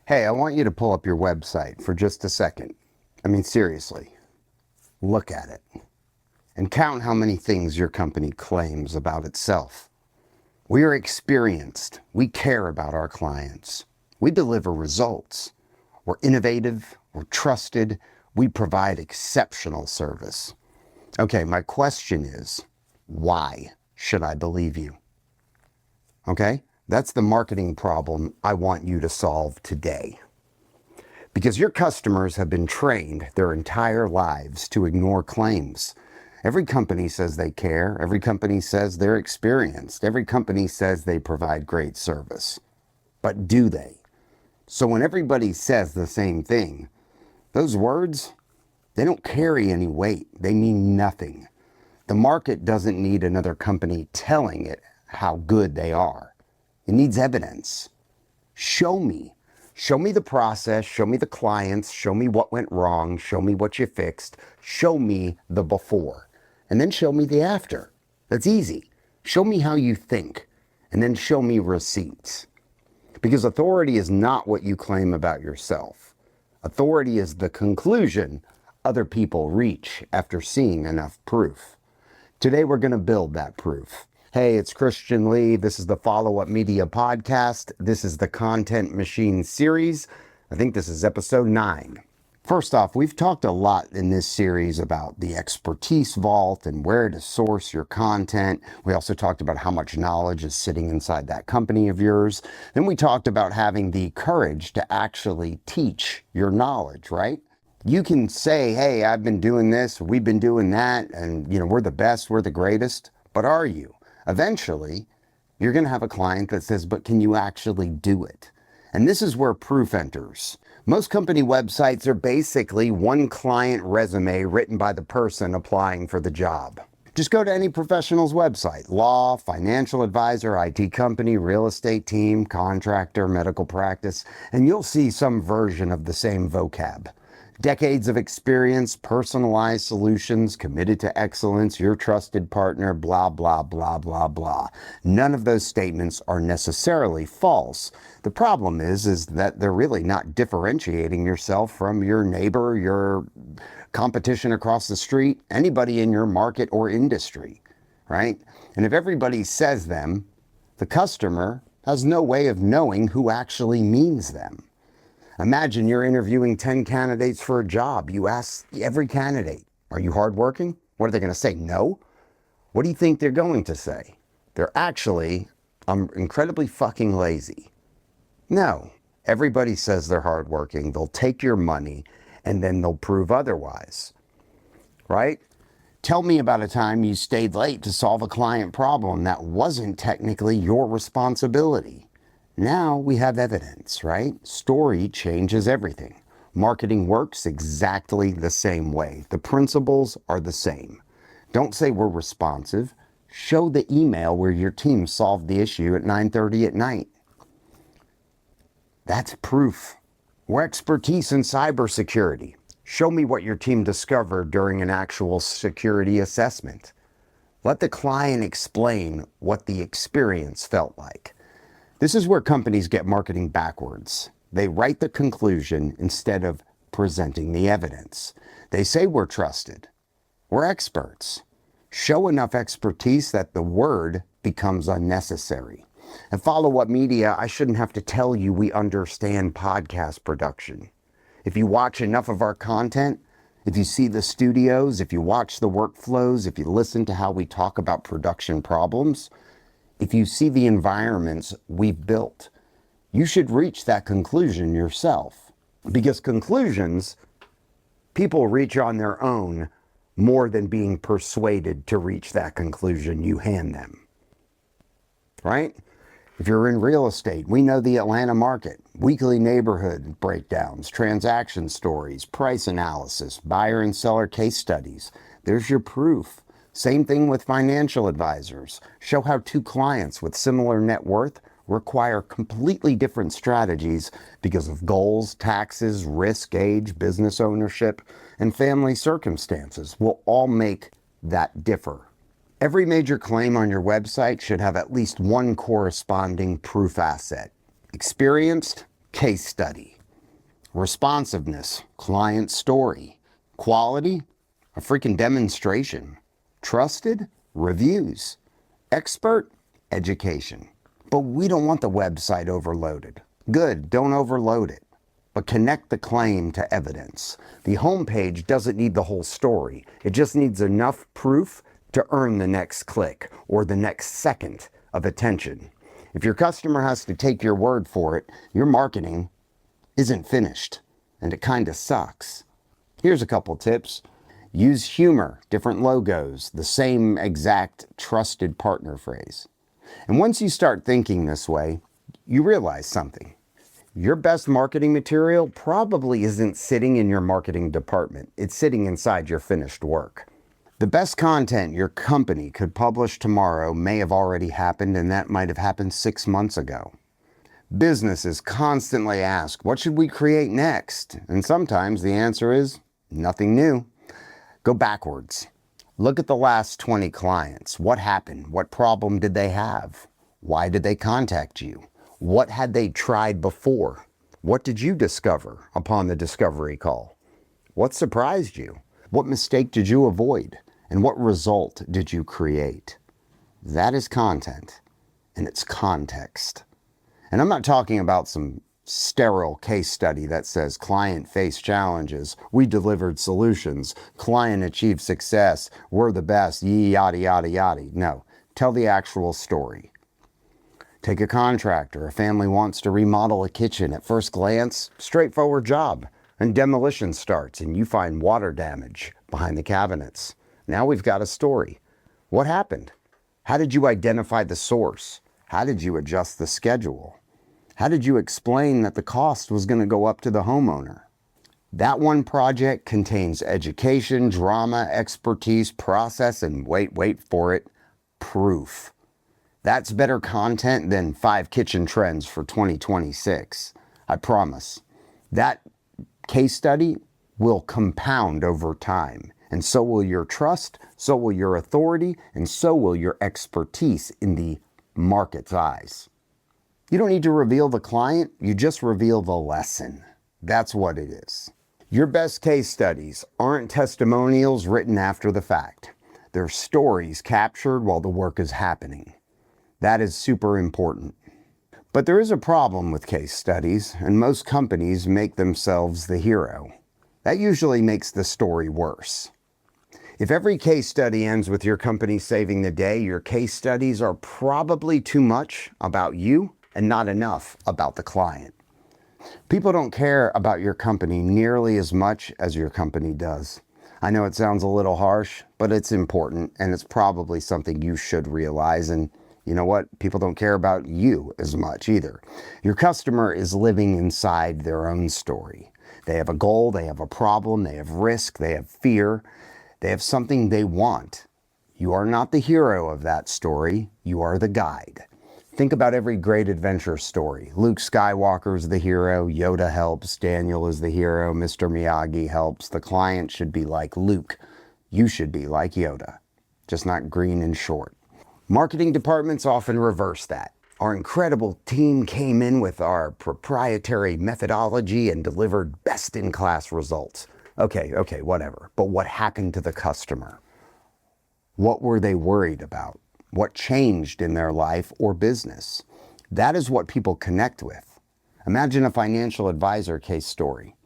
Hey, I want you to pull up your website for just a second. I mean, seriously, look at it and count how many things your company claims about itself. We are experienced. We care about our clients. We deliver results. We're innovative. We're trusted. We provide exceptional service. Okay, my question is, why should I believe you? Okay? That's the marketing problem I want you to solve today. Because your customers have been trained their entire lives to ignore claims. Every company says they care. Every company says they're experienced. Every company says they provide great service. But do they? So when everybody says the same thing, those words, they don't carry any weight. They mean nothing. The market doesn't need another company telling it how good they are. It needs evidence. Show me. Show me the process. Show me the clients. Show me what went wrong. Show me what you fixed. Show me the before. And then show me the after. That's easy. Show me how you think. And then show me receipts. Because authority is not what you claim about yourself. Authority is the conclusion other people reach after seeing enough proof. Today we're going to build that proof. Hey, it's Khristian Lee. This is the Follow Up Media Podcast. This is the Content Machine series. I think this is episode 9. First off, we've talked a lot in this series about the expertise vault and where to source your content. We also talked about how much knowledge is sitting inside that company of yours. Then we talked about having the courage to actually teach your knowledge, right? You can say, hey, I've been doing this, we've been doing that, and we're the best, we're the greatest. But are you? Eventually, you're going to have a client that says, but can you actually do it? And this is where proof enters. Most company websites are basically one client resume written by the person applying for the job. Just go to any professional's website, law, financial advisor, IT company, real estate team, contractor, medical practice, and you'll see some version of the same vocab. Decades of experience, personalized solutions, committed to excellence, your trusted partner, blah, blah, blah, blah, blah. None of those statements are necessarily false. The problem is that they're really not differentiating yourself from your neighbor, your competition across the street, anybody in your market or industry, right? And if everybody says them, the customer has no way of knowing who actually means them. Imagine you're interviewing 10 candidates for a job. You ask every candidate, are you hardworking? What are they going to say? No? What do you think they're going to say? They're actually, I'm incredibly fucking lazy. No. Everybody says they're hardworking. They'll take your money and then they'll prove otherwise. Right? Tell me about a time you stayed late to solve a client problem that wasn't technically your responsibility. Now we have evidence, right? Story changes everything. Marketing works exactly the same way. The principles are the same. Don't say we're responsive. Show the email where your team solved the issue at 9:30 at night. That's proof. We're expertise in cybersecurity. Show me what your team discovered during an actual security assessment. Let the client explain what the experience felt like. This is where companies get marketing backwards. They write the conclusion instead of presenting the evidence. They say we're trusted. We're experts. Show enough expertise that the word becomes unnecessary. At Follow Up Media, I shouldn't have to tell you we understand podcast production. If you watch enough of our content, if you see the studios, if you watch the workflows, if you listen to how we talk about production problems, if you see the environments we've built, you should reach that conclusion yourself. Because conclusions, people reach on their own more than being persuaded to reach that conclusion you hand them. Right? If you're in real estate, we know the Atlanta market, weekly neighborhood breakdowns, transaction stories, price analysis, buyer and seller case studies. There's your proof. Same thing with financial advisors. Show how two clients with similar net worth require completely different strategies because of goals, taxes, risk, age, business ownership, and family circumstances will all make that differ. Every major claim on your website should have at least one corresponding proof asset. Experienced? Case study. Responsiveness, client story. Quality, a freaking demonstration. Trusted, reviews. Expert, education. But we don't want the website overloaded. Good, don't overload it. But connect the claim to evidence. The homepage doesn't need the whole story. It just needs enough proof to earn the next click or the next second of attention. If your customer has to take your word for it, your marketing isn't finished, and it kind of sucks. Here's a couple tips. Use humor, different logos, the same exact trusted partner phrase. And once you start thinking this way, you realize something. Your best marketing material probably isn't sitting in your marketing department. It's sitting inside your finished work. The best content your company could publish tomorrow may have already happened, and that might have happened 6 months ago. Businesses constantly ask, what should we create next? And sometimes the answer is nothing new. Go backwards. Look at the last 20 clients. What happened? What problem did they have? Why did they contact you? What had they tried before? What did you discover upon the discovery call? What surprised you? What mistake did you avoid? And what result did you create? That is content, and it's context. And I'm not talking about some sterile case study that says client faced challenges, we delivered solutions, client achieved success, we're the best, yada, yada, yada. No, tell the actual story. Take a contractor, a family wants to remodel a kitchen. At first glance, straightforward job. And demolition starts and you find water damage behind the cabinets. Now we've got a story. What happened? How did you identify the source? How did you adjust the schedule? How did you explain that the cost was going to go up to the homeowner? That one project contains education, drama, expertise, process, and wait for it, proof. That's better content than 5 kitchen trends for 2026. I promise. That case study will compound over time, and so will your trust, so will your authority, and so will your expertise in the market's eyes. You don't need to reveal the client, you just reveal the lesson. That's what it is. Your best case studies aren't testimonials written after the fact. They're stories captured while the work is happening. That is super important. But there is a problem with case studies, and most companies make themselves the hero. That usually makes the story worse. If every case study ends with your company saving the day, your case studies are probably too much about you and not enough about the client. People don't care about your company nearly as much as your company does. I know it sounds a little harsh, but it's important, and it's probably something you should realize. And you know what? People don't care about you as much either. Your customer is living inside their own story. They have a goal, they have a problem, they have risk, they have fear, they have something they want. You are not the hero of that story, you are the guide. Think about every great adventure story. Luke Skywalker's the hero, Yoda helps, Daniel is the hero, Mr. Miyagi helps. The client should be like Luke. You should be like Yoda, just not green and short. Marketing departments often reverse that. Our incredible team came in with our proprietary methodology and delivered best-in-class results. Okay, whatever. But what happened to the customer? What were they worried about? What changed in their life or business? That is what people connect with. Imagine a financial advisor case story.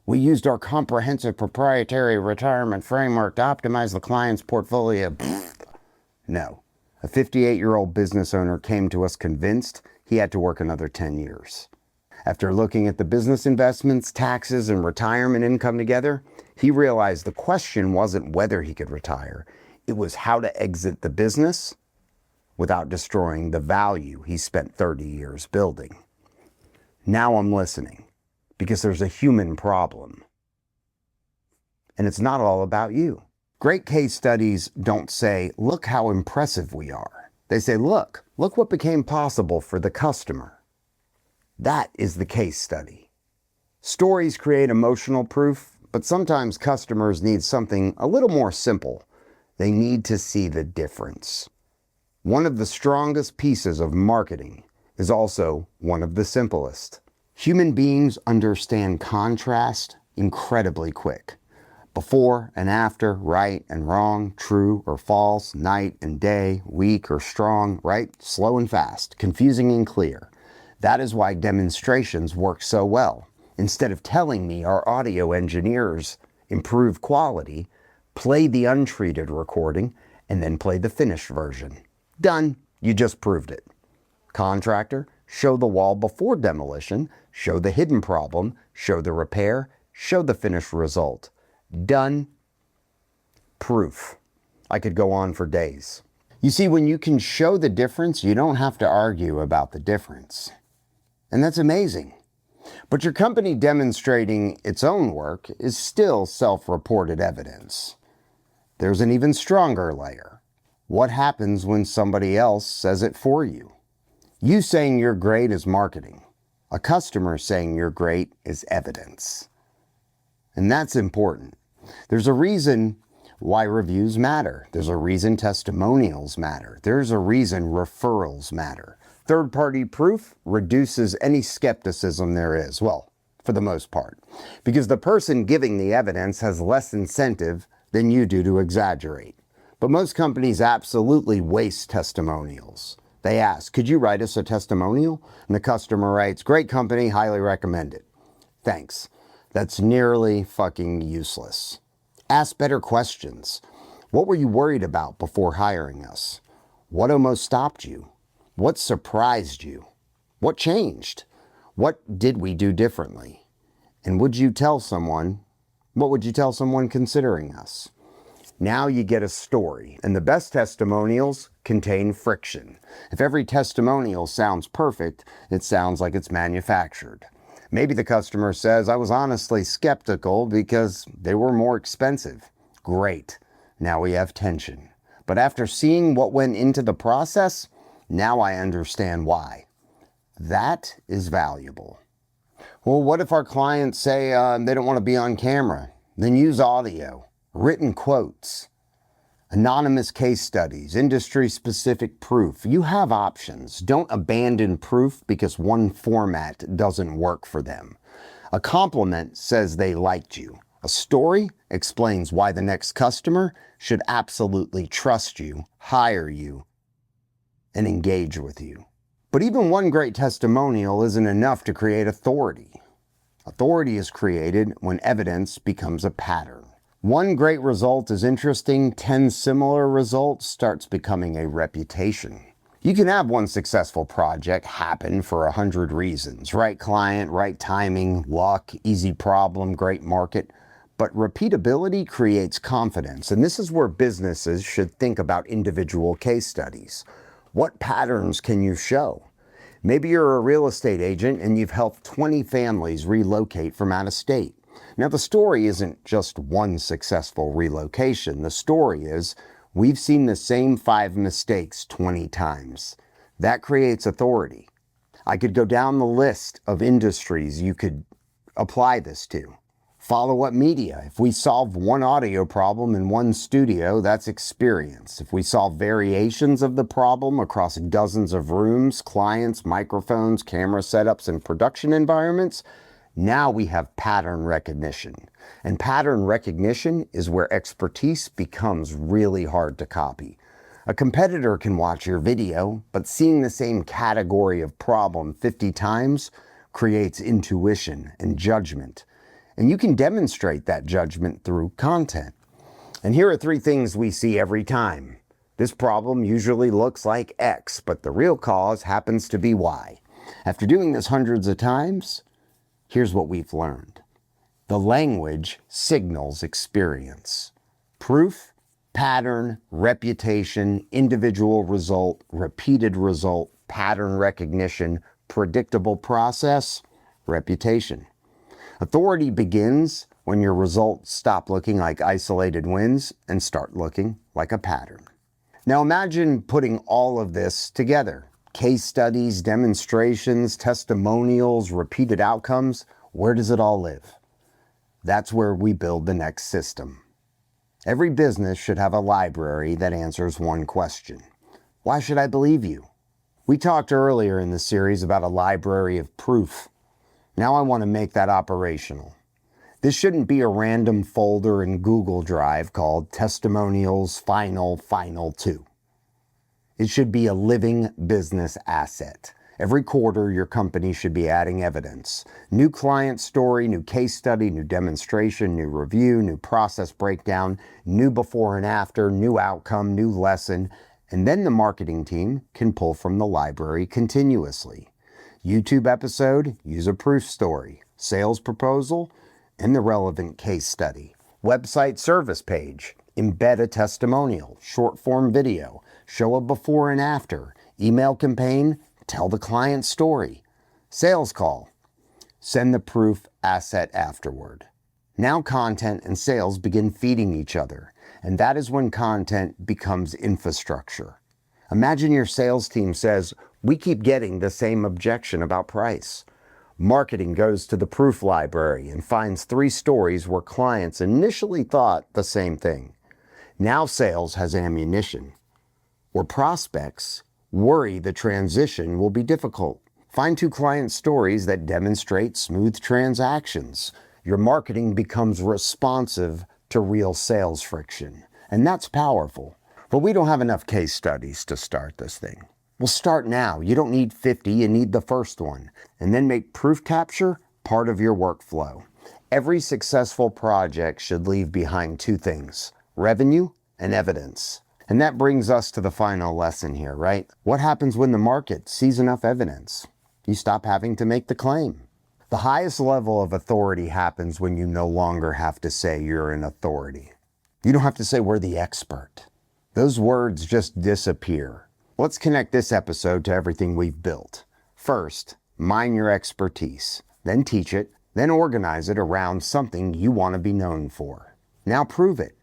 We used our comprehensive proprietary retirement framework to optimize the client's portfolio. No. A 58-year-old business owner came to us convinced he had to work another 10 years. After looking at the business investments, taxes, and retirement income together, he realized the question wasn't whether he could retire. It was how to exit the business without destroying the value he spent 30 years building. Now I'm listening, because there's a human problem. And it's not all about you. Great case studies don't say, look how impressive we are. They say, look what became possible for the customer. That is the case study. Stories create emotional proof, but sometimes customers need something a little more simple. They need to see the difference. One of the strongest pieces of marketing is also one of the simplest. Human beings understand contrast incredibly quick. Before and after, right and wrong, true or false, night and day, weak or strong, right, slow and fast, confusing and clear. That is why demonstrations work so well. Instead of telling me our audio engineers improve quality, play the untreated recording and then play the finished version. Done. You just proved it. Contractor, show the wall before demolition, show the hidden problem, show the repair, show the finished result. Done. Proof. I could go on for days. You see, when you can show the difference, you don't have to argue about the difference. And that's amazing. But your company demonstrating its own work is still self-reported evidence. There's an even stronger layer. What happens when somebody else says it for you? You saying you're great is marketing. A customer saying you're great is evidence. And that's important. There's a reason why reviews matter. There's a reason testimonials matter. There's a reason referrals matter. Third-party proof reduces any skepticism there is, well, for the most part, because the person giving the evidence has less incentive than you do to exaggerate. But most companies absolutely waste testimonials. They ask, could you write us a testimonial? And the customer writes, great company, highly recommend it. Thanks. That's nearly fucking useless. Ask better questions. What were you worried about before hiring us? What almost stopped you? What surprised you? What changed? What did we do differently? And what would you tell someone considering us? Now you get a story, and the best testimonials contain friction. If every testimonial sounds perfect, it sounds like it's manufactured. Maybe the customer says, I was honestly skeptical because they were more expensive. Great. Now we have tension. But after seeing what went into the process, now I understand why. That is valuable. Well, what if our clients say they don't want to be on camera? Then use audio, written quotes, anonymous case studies, industry-specific proof. You have options. Don't abandon proof because one format doesn't work for them. A compliment says they liked you. A story explains why the next customer should absolutely trust you, hire you, and engage with you. But even one great testimonial isn't enough to create authority. Authority is created when evidence becomes a pattern. One great result is interesting, 10 similar results starts becoming a reputation. You can have one successful project happen for 100 reasons. Right client, right timing, luck, easy problem, great market. But repeatability creates confidence, and this is where businesses should think about individual case studies. What patterns can you show? Maybe you're a real estate agent and you've helped 20 families relocate from out of state. Now, the story isn't just one successful relocation. The story is, we've seen the same 5 mistakes 20 times. That creates authority. I could go down the list of industries you could apply this to. Follow-up media. If we solve one audio problem in one studio, that's experience. If we solve variations of the problem across dozens of rooms, clients, microphones, camera setups, and production environments, now we have pattern recognition. And pattern recognition is where expertise becomes really hard to copy. A competitor can watch your video, but seeing the same category of problem 50 times creates intuition and judgment. And you can demonstrate that judgment through content. And here are 3 things we see every time. This problem usually looks like X, but the real cause happens to be Y. After doing this hundreds of times, here's what we've learned. The language signals experience. Proof, pattern, reputation, individual result, repeated result, pattern recognition, predictable process, reputation. Authority begins when your results stop looking like isolated wins and start looking like a pattern. Now imagine putting all of this together. Case studies, demonstrations, testimonials, repeated outcomes. Where does it all live? That's where we build the next system. Every business should have a library that answers one question. Why should I believe you? We talked earlier in the series about a library of proof. Now I want to make that operational. This shouldn't be a random folder in Google Drive called Testimonials Final 2. It should be a living business asset. Every quarter, your company should be adding evidence. New client story, new case study, new demonstration, new review, new process breakdown, new before and after, new outcome, new lesson. And then the marketing team can pull from the library continuously. YouTube episode, use a proof story. Sales proposal, and the relevant case study. Website service page, embed a testimonial, short form video, show a before and after, email campaign, tell the client story. Sales call, send the proof asset afterward. Now content and sales begin feeding each other, and that is when content becomes infrastructure. Imagine your sales team says, we keep getting the same objection about price. Marketing goes to the proof library and finds 3 stories where clients initially thought the same thing. Now sales has ammunition, or prospects worry the transition will be difficult. Find 2 client stories that demonstrate smooth transactions. Your marketing becomes responsive to real sales friction, and that's powerful. But we don't have enough case studies to start this thing. Well, start now. You don't need 50, you need the first one. And then make proof capture part of your workflow. Every successful project should leave behind 2 things, revenue and evidence. And that brings us to the final lesson here, right? What happens when the market sees enough evidence? You stop having to make the claim. The highest level of authority happens when you no longer have to say you're an authority. You don't have to say we're the expert. Those words just disappear. Let's connect this episode to everything we've built. First, mine your expertise, then teach it, then organize it around something you want to be known for. Now prove it,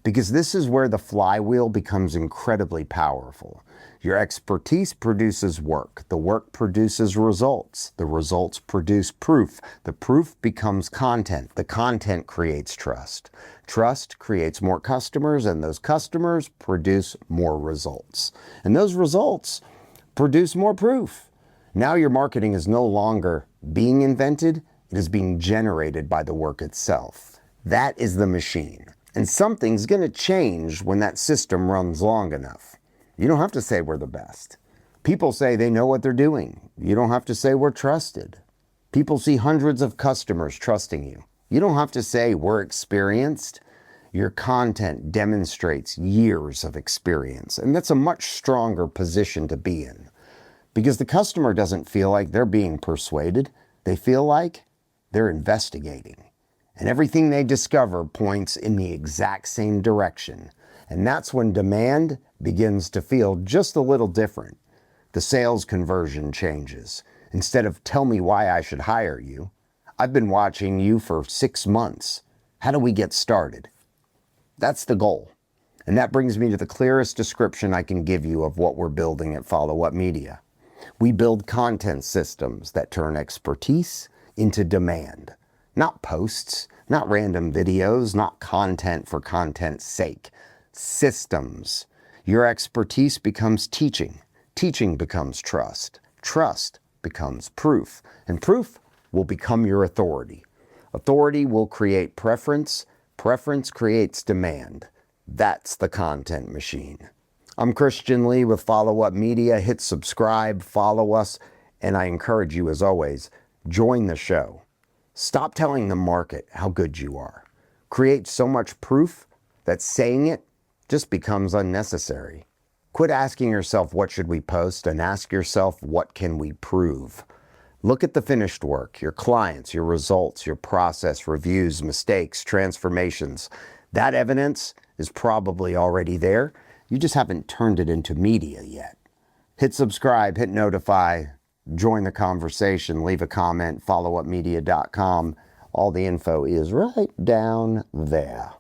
because this is where the flywheel becomes incredibly powerful. Your expertise produces work, the work produces results, the results produce proof, the proof becomes content, the content creates trust. Trust creates more customers, and those customers produce more results. And those results produce more proof. Now your marketing is no longer being invented, it is being generated by the work itself. That is the machine. And something's going to change when that system runs long enough. You don't have to say we're the best. People say they know what they're doing. You don't have to say we're trusted. People see hundreds of customers trusting you. You don't have to say we're experienced. Your content demonstrates years of experience, and that's a much stronger position to be in. Because the customer doesn't feel like they're being persuaded. They feel like they're investigating. And everything they discover points in the exact same direction. And that's when demand begins to feel just a little different. The sales conversion changes. Instead of tell me why I should hire you, I've been watching you for 6 months. How do we get started? That's the goal. And that brings me to the clearest description I can give you of what we're building at Follow Up Media. We build content systems that turn expertise into demand. Not posts, not random videos, not content for content's sake. Systems. Your expertise becomes teaching. Teaching becomes trust. Trust becomes proof. And proof will become your authority. Authority will create preference. Preference creates demand. That's the content machine. I'm Khristian Lee with Follow Up Media. Hit subscribe, follow us, and I encourage you, as always, join the show. Stop telling the market how good you are. Create so much proof that saying it just becomes unnecessary. Quit asking yourself, what should we post? And ask yourself, what can we prove? Look at the finished work, your clients, your results, your process, reviews, mistakes, transformations. That evidence is probably already there. You just haven't turned it into media yet. Hit subscribe, hit notify. Join the conversation, leave a comment, followupmedia.com. All the info is right down there.